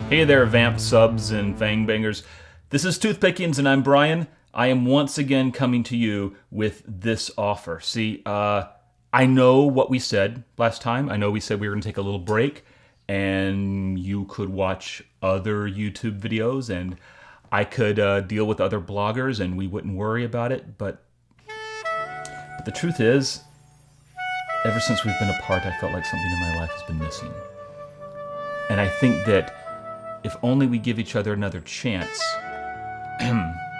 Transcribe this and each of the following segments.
Hey there, Vamp subs and Fang Bangers. This is Toothpickings, and I'm Brian. I am once again coming to you with this offer. See, I know what we said last time. I know we said we were going to take a little break, and you could watch other YouTube videos, and I could deal with other bloggers, and we wouldn't worry about it. But the truth is, ever since we've been apart, I felt like something in my life has been missing. And I think that if only we give each other another chance.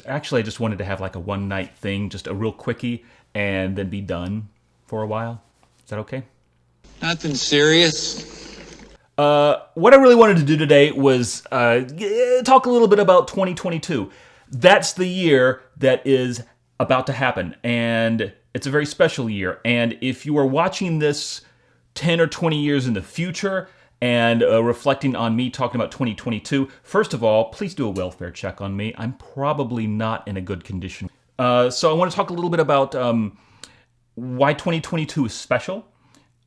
Actually, I just wanted to have like a one-night thing, just a real quickie, and then be done for a while. Is that okay? Nothing serious. What I really wanted to do today was talk a little bit about 2022. That's the year that is about to happen, and it's a very special year. And if you are watching this 10 or 20 years in the future, and reflecting on me talking about 2022, first of all, please do a welfare check on me. I'm probably not in a good condition. So I want to talk a little bit about why 2022 is special.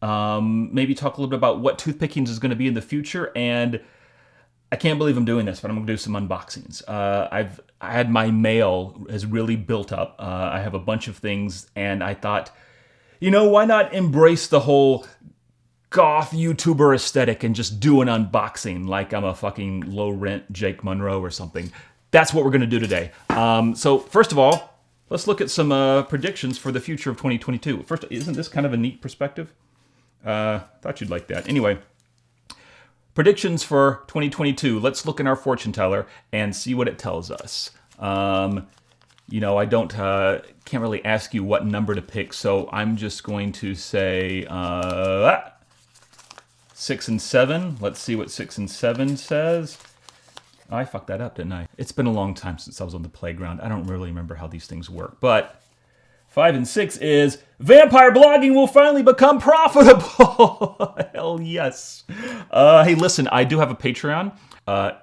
Maybe talk a little bit about what Toothpickings is going to be in the future. And I can't believe I'm doing this, but I'm going to do some unboxings. I had my mail has really built up. I have a bunch of things, and I thought, why not embrace the whole goth YouTuber aesthetic and just do an unboxing like I'm a fucking low-rent Jake Monroe or something. That's what we're going to do today. So first of all, let's look at some predictions for the future of 2022. First, isn't this kind of a neat perspective? Thought you'd like that. Anyway, predictions for 2022. Let's look in our fortune teller and see what it tells us. I can't really ask you what number to pick, so I'm just going to say 6 and 7. Let's see what 6 and 7 says. Oh, I fucked that up, didn't I? It's been a long time since I was on the playground. I don't really remember how these things work. But 5 and 6 is vampire blogging will finally become profitable. Hell yes. Hey, listen, I do have a Patreon.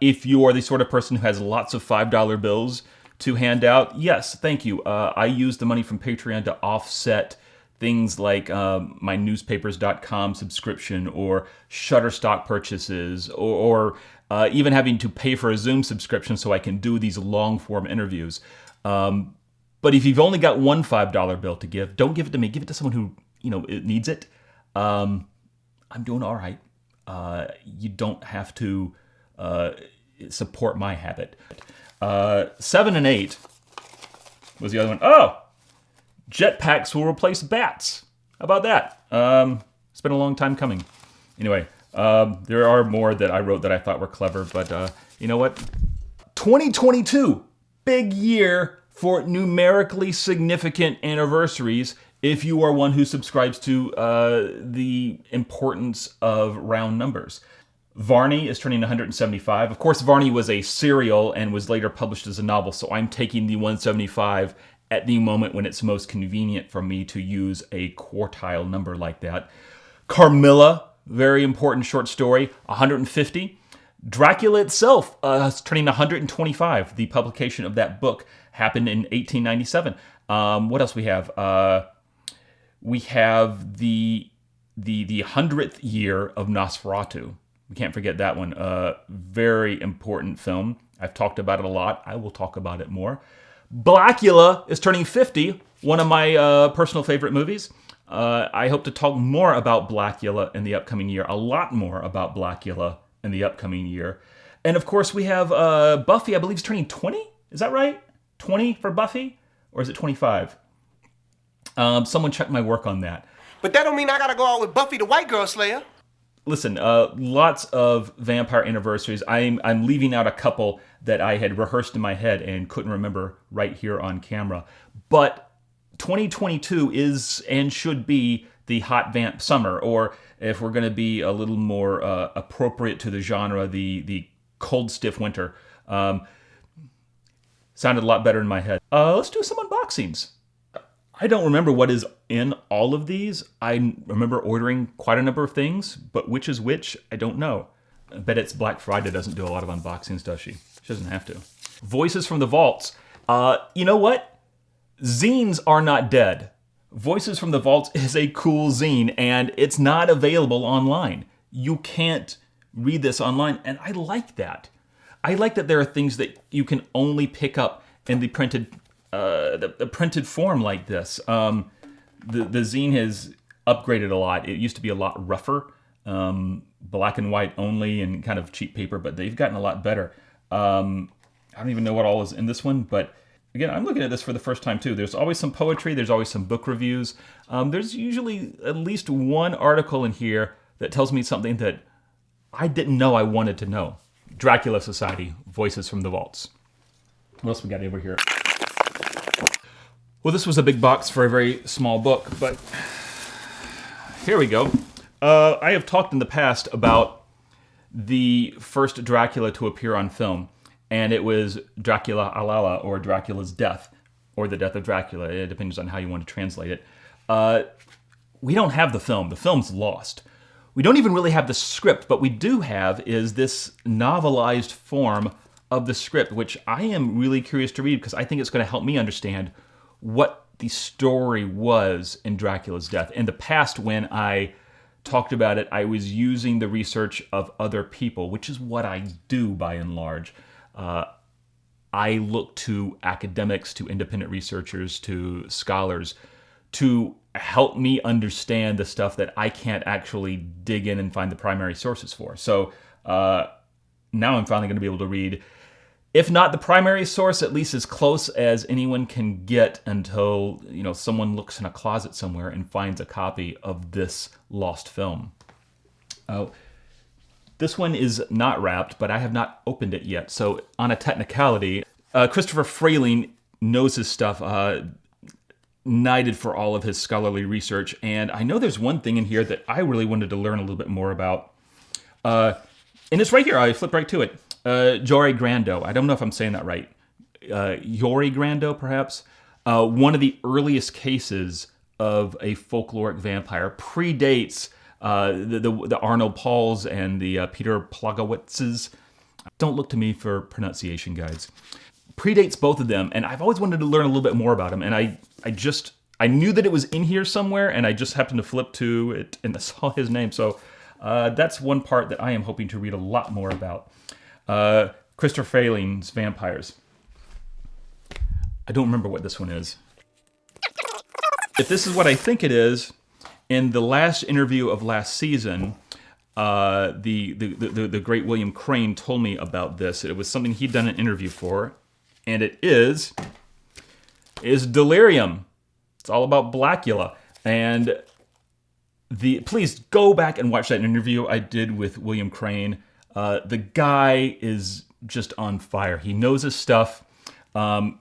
If you are the sort of person who has lots of $5 bills to hand out, yes, thank you. I use the money from Patreon to offset things like my newspapers.com subscription or Shutterstock purchases or even having to pay for a Zoom subscription so I can do these long-form interviews. But if you've only got one $5 bill to give, don't give it to me. Give it to someone who, it needs it. I'm doing all right. You don't have to support my habit. 7 and 8 was the other one. Oh! Jetpacks will replace bats. How about that? It's been a long time coming. Anyway, there are more that I wrote that I thought were clever, but you know what? 2022, big year for numerically significant anniversaries if you are one who subscribes to the importance of round numbers. Varney is turning 175. Of course, Varney was a serial and was later published as a novel, so I'm taking the 175 at the moment when it's most convenient for me to use a quartile number like that. Carmilla, very important short story, 150. Dracula itself is turning 125. The publication of that book happened in 1897. What else we have? We have the 100th year of Nosferatu. We can't forget that one. Very important film. I've talked about it a lot. I will talk about it more. Blackula is turning 50, one of my personal favorite movies. I hope to talk more about Blackula in the upcoming year, a lot more about Blackula in the upcoming year. And of course, we have Buffy, I believe, is turning 20. Is that right? 20 for Buffy? Or is it 25? Someone check my work on that. But that don't mean I gotta go out with Buffy the White Girl Slayer. Listen, lots of vampire anniversaries. I'm leaving out a couple that I had rehearsed in my head and couldn't remember right here on camera. But 2022 is and should be the hot vamp summer, or if we're going to be a little more appropriate to the genre, the cold, stiff winter. Sounded a lot better in my head. Let's do some unboxings. I don't remember what is in all of these. I remember ordering quite a number of things, but which is which, I don't know. I bet it's Black Friday doesn't do a lot of unboxings, does she? She doesn't have to. Voices from the Vaults. You know what? Zines are not dead. Voices from the Vaults is a cool zine, and it's not available online. You can't read this online, and I like that. I like that there are things that you can only pick up in the printed the printed form like this. The zine has upgraded a lot. It used to be a lot rougher, black and white only, and kind of cheap paper, but they've gotten a lot better. I don't even know what all is in this one, but again, I'm looking at this for the first time too. There's always some poetry, there's always some book reviews. There's usually at least one article in here that tells me something that I didn't know I wanted to know. Dracula Society, Voices from the Vaults. What else we got over here? Well, this was a big box for a very small book, but here we go. I have talked in the past about the first Dracula to appear on film, and it was Dracula Alala, or Dracula's Death, or The Death of Dracula. It depends on how you want to translate it. We don't have the film. The film's lost. We don't even really have the script, but we do have is this novelized form of the script, which I am really curious to read because I think it's going to help me understand what the story was in Dracula's Death. In the past, when I talked about it, I was using the research of other people, which is what I do by and large. I look to academics, to independent researchers, to scholars to help me understand the stuff that I can't actually dig in and find the primary sources for. So now I'm finally going to be able to read, if not the primary source, at least as close as anyone can get until, someone looks in a closet somewhere and finds a copy of this lost film. This one is not wrapped, but I have not opened it yet. So on a technicality, Christopher Frayling knows his stuff, knighted for all of his scholarly research. And I know there's one thing in here that I really wanted to learn a little bit more about. And it's right here. I flip right to it. Jory Grando. I don't know if I'm saying that right. Jory Grando, perhaps. One of the earliest cases of a folkloric vampire predates the Arnold Pauls and the Peter Plagawitzes. Don't look to me for pronunciation guides. Predates both of them, and I've always wanted to learn a little bit more about him, and I knew that it was in here somewhere, and I just happened to flip to it and I saw his name. So that's one part that I am hoping to read a lot more about. Christopher Frayling's Vampires. I don't remember what this one is. If this is what I think it is, in the last interview of last season, the great William Crane told me about this. It was something he'd done an interview for, and it is Delirium. It's all about Blackula. And please go back and watch that interview I did with William Crane. The guy is just on fire. He knows his stuff.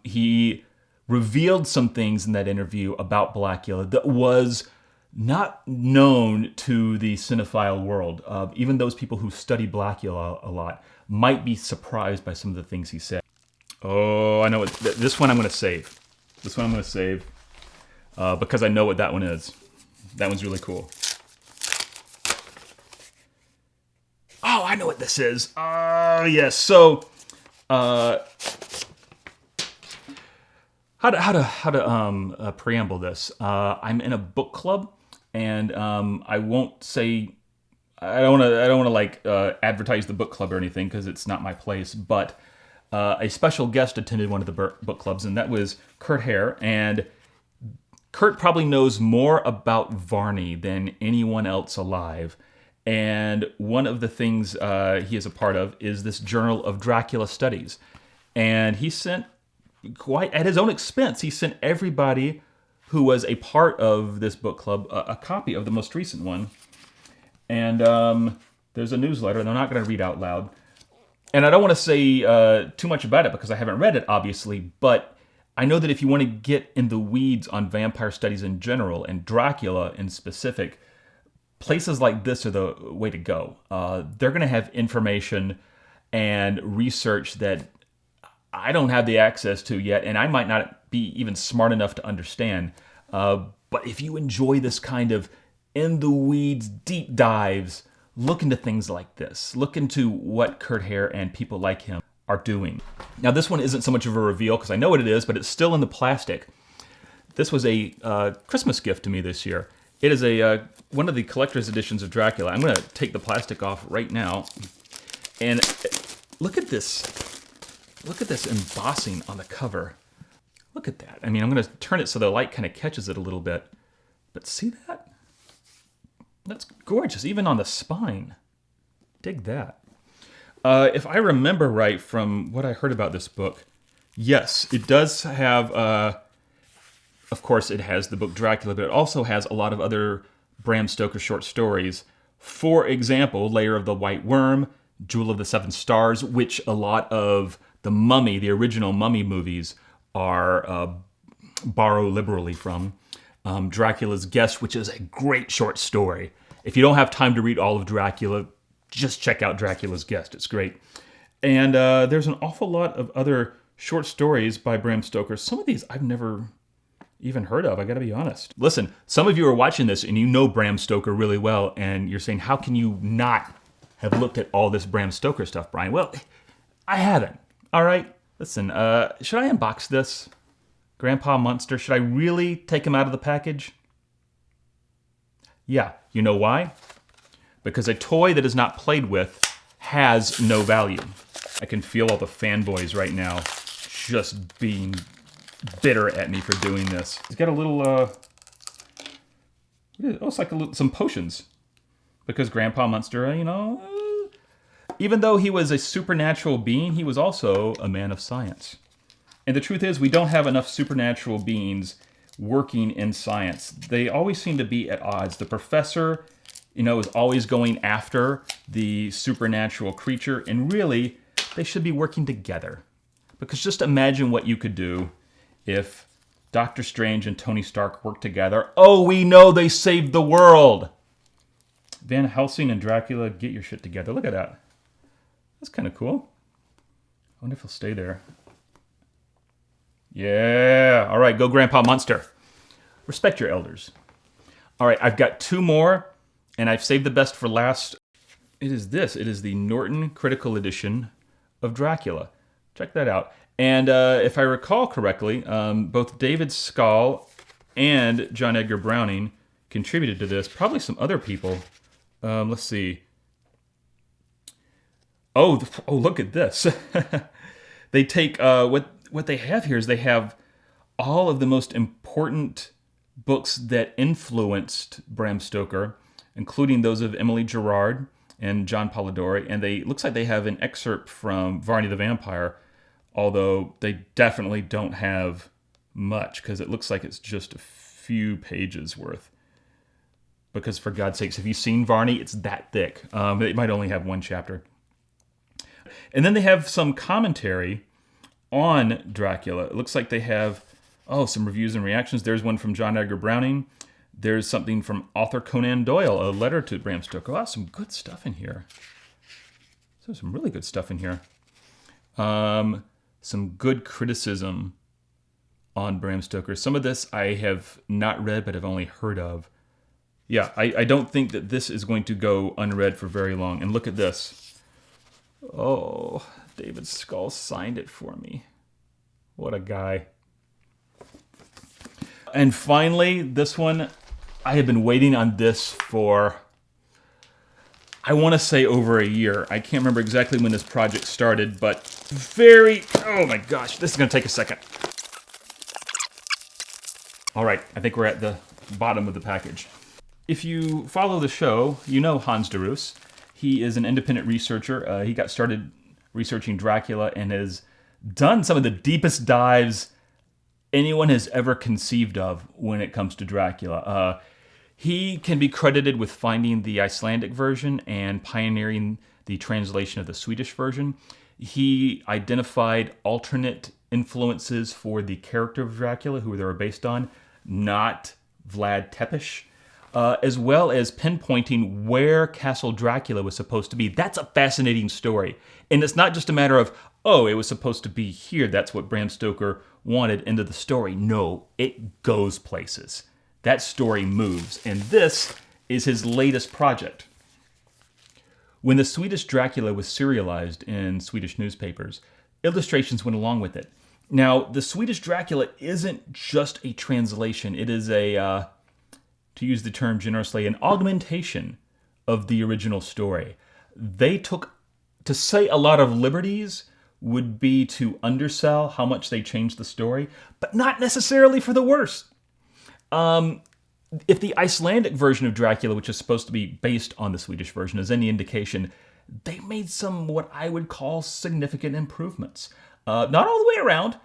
He revealed some things in that interview about Blackula that was not known to the cinephile world. Even those people who study Blackula a lot might be surprised by some of the things he said. Oh, I know what this one I'm going to save. This one I'm going to save because I know what that one is. That one's really cool. Oh, I know what this is. Yes. So, how to preamble this? I'm in a book club, and I won't say. I don't want to advertise the book club or anything because it's not my place. But a special guest attended one of the book clubs, and that was Kurt Hare. And Kurt probably knows more about Varney than anyone else alive. And one of the things he is a part of is this Journal of Dracula Studies. And he sent, quite at his own expense, he sent everybody who was a part of this book club a copy of the most recent one. And there's a newsletter, and I'm not going to read out loud. And I don't want to say too much about it because I haven't read it, obviously, but I know that if you want to get in the weeds on vampire studies in general, and Dracula in specific, places like this are the way to go. They're going to have information and research that I don't have the access to yet, and I might not be even smart enough to understand. But if you enjoy this kind of in-the-weeds deep dives, look into things like this. Look into what Kurt Hare and people like him are doing. Now, this one isn't so much of a reveal, because I know what it is, but it's still in the plastic. This was a Christmas gift to me this year. It is a one of the collector's editions of Dracula. I'm going to take the plastic off right now. And look at this. Look at this embossing on the cover. Look at that. I mean, I'm going to turn it so the light kind of catches it a little bit. But see that? That's gorgeous, even on the spine. Dig that. If I remember right from what I heard about this book, yes, it does have, of course, it has the book Dracula, but it also has a lot of other Bram Stoker short stories. For example, Lair of the White Worm, Jewel of the Seven Stars, which a lot of the Mummy, the original Mummy movies, are borrow liberally from. Dracula's Guest, which is a great short story. If you don't have time to read all of Dracula, just check out Dracula's Guest. It's great. And there's an awful lot of other short stories by Bram Stoker. Some of these I've never even heard of, I gotta be honest. Listen, some of you are watching this and you know Bram Stoker really well, and you're saying, how can you not have looked at all this Bram Stoker stuff, Brian? Well, I haven't. All right? Listen, should I unbox this? Grandpa Munster, should I really take him out of the package? Yeah, you know why? Because a toy that is not played with has no value. I can feel all the fanboys right now just being bitter at me for doing this. He's got a little, it's like some potions. Because Grandpa Munster, even though he was a supernatural being, he was also a man of science. And the truth is, we don't have enough supernatural beings working in science. They always seem to be at odds. The professor, is always going after the supernatural creature, and really, they should be working together. Because just imagine what you could do if Doctor Strange and Tony Stark worked together. Oh, we know they saved the world! Van Helsing and Dracula, get your shit together. Look at that. That's kind of cool. I wonder if he'll stay there. Yeah. All right, go Grandpa Munster. Respect your elders. All right, I've got two more, and I've saved the best for last. It is this. It is the Norton Critical Edition of Dracula. Check that out. And if I recall correctly, both David Scull and John Edgar Browning contributed to this. Probably some other people. Let's see. Oh, look at this. They take what they have here is they have all of the most important books that influenced Bram Stoker, including those of Emily Gerard and John Polidori, and looks like they have an excerpt from Varney the Vampire, although they definitely don't have much, because it looks like it's just a few pages worth. Because for God's sakes, have you seen Varney? It's that thick. It might only have one chapter. And then they have some commentary on Dracula. It looks like they have, some reviews and reactions. There's one from John Edgar Browning. There's something from author Conan Doyle, a letter to Bram Stoker. Wow, some good stuff in here. There's some really good stuff in here. Some good criticism on Bram Stoker. Some of this I have not read, but have only heard of. Yeah, I don't think that this is going to go unread for very long. And look at this. Oh, David Scull signed it for me. What a guy. And finally, this one, I have been waiting on this for, I want to say over a year. I can't remember exactly when this project started, but oh my gosh, this is going to take a second. All right, I think we're at the bottom of the package. If you follow the show, you know Hans de Roos. He is an independent researcher. He got started researching Dracula and has done some of the deepest dives anyone has ever conceived of when it comes to Dracula. He can be credited with finding the Icelandic version and pioneering the translation of the Swedish version. He identified alternate influences for the character of Dracula, who they were based on, not Vlad Tepes. As well as pinpointing where Castle Dracula was supposed to be. That's a fascinating story. And it's not just a matter of, it was supposed to be here. That's what Bram Stoker wanted into the story. No, it goes places. That story moves. And this is his latest project. When the Swedish Dracula was serialized in Swedish newspapers, illustrations went along with it. Now, the Swedish Dracula isn't just a translation. It is a to use the term generously, an augmentation of the original story. They took, to say a lot of liberties would be to undersell how much they changed the story, but not necessarily for the worse. If the Icelandic version of Dracula, which is supposed to be based on the Swedish version, is any indication, they made some what I would call significant improvements. Not all the way around,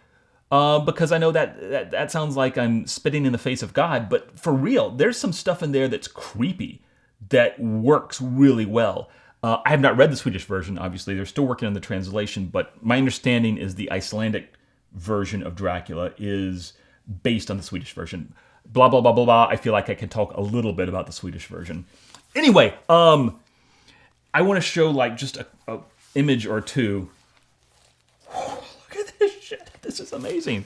because I know that sounds like I'm spitting in the face of God, but for real, there's some stuff in there that's creepy that works really well. I have not read the Swedish version, obviously. They're still working on the translation, but my understanding is the Icelandic version of Dracula is based on the Swedish version. Blah, blah, blah, blah, blah. I feel like I can talk a little bit about the Swedish version. Anyway, I want to show like just a image or two. Look at this shit. This is amazing.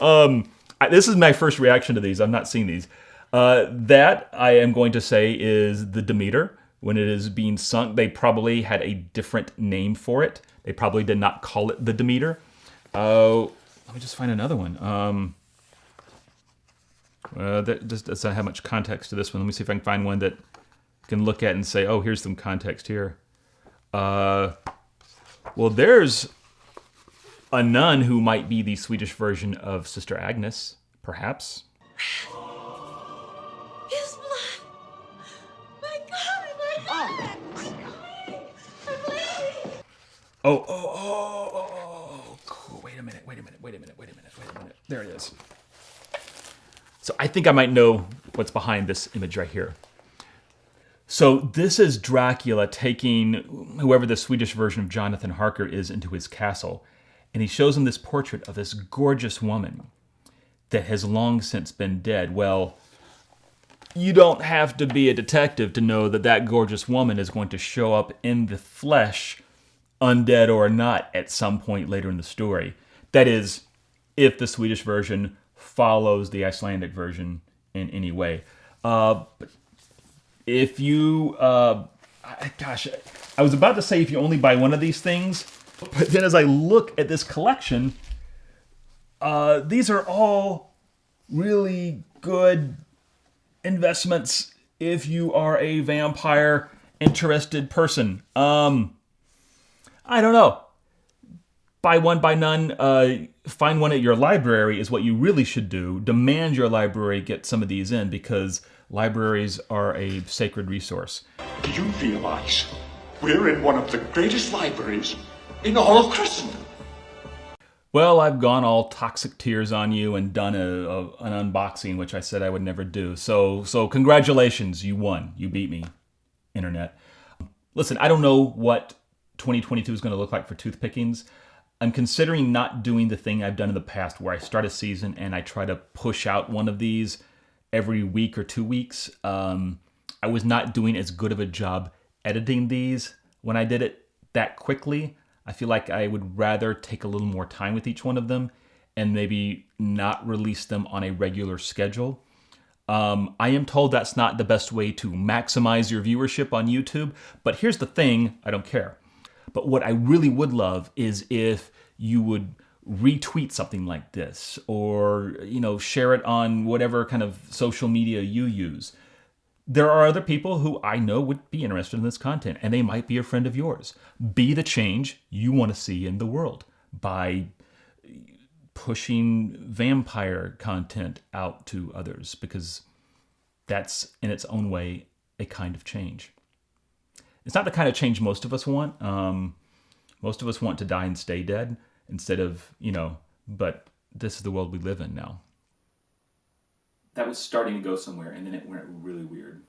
This is my first reaction to these. I've not seen these. That I am going to say is the Demeter. When it is being sunk, they probably had a different name for it. They probably did not call it the Demeter. Let me just find another one. That just doesn't have much context to this one. Let me see if I can find one that I can look at and say, oh, here's some context here. Well, there's a nun who might be the Swedish version of Sister Agnes, perhaps. His blood! My God, my God! I'm bleeding! Oh. Cool. Wait a minute. There it is. So I think I might know what's behind this image right here. So this is Dracula taking whoever the Swedish version of Jonathan Harker is into his castle. And he shows him this portrait of this gorgeous woman that has long since been dead. Well, you don't have to be a detective to know that that gorgeous woman is going to show up in the flesh, undead or not, at some point later in the story. That is, if the Swedish version follows the Icelandic version in any way. But if you, I was about to say if you only buy one of these things, but then as I look at this collection, these are all really good investments if you are a vampire interested person. I don't know. Buy one, buy none. Find one at your library is what you really should do. Demand your library get some of these in because libraries are a sacred resource. Do you realize we're in one of the greatest libraries in all of Christendom? Well, I've gone all toxic tears on you and done an unboxing, which I said I would never do. So congratulations, you won. You beat me, internet. Listen, I don't know what 2022 is going to look like for toothpickings. I'm considering not doing the thing I've done in the past where I start a season and I try to push out one of these every week or 2 weeks. I was not doing as good of a job editing these when I did it that quickly. I feel like I would rather take a little more time with each one of them and maybe not release them on a regular schedule. I am told that's not the best way to maximize your viewership on YouTube, but here's the thing, I don't care. But what I really would love is if you would retweet something like this or, share it on whatever kind of social media you use. There are other people who I know would be interested in this content, and they might be a friend of yours. Be the change you want to see in the world by pushing vampire content out to others, because that's, in its own way, a kind of change. It's not the kind of change most of us want. Most of us want to die and stay dead instead of, but this is the world we live in now. That was starting to go somewhere, and then it went really weird.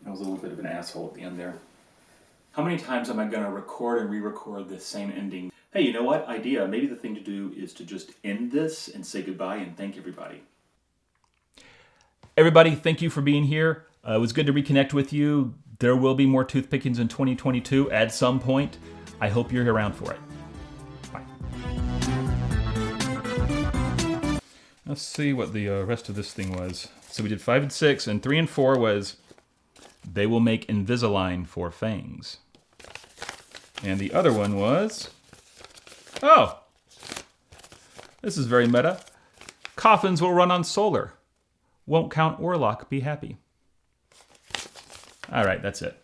I was a little bit of an asshole at the end there. How many times am I going to record and re-record the same ending? Hey, you know what? Idea. Maybe the thing to do is to just end this and say goodbye and thank everybody. Everybody, thank you for being here. It was good to reconnect with you. There will be more toothpickings in 2022 at some point. I hope you're around for it. Bye. Let's see what the rest of this thing was. So we did 5 and 6, and 3 and 4 was they will make Invisalign for fangs. And the other one was, oh, this is very meta. Coffins will run on solar. Won't count or lock, be happy. All right, that's it.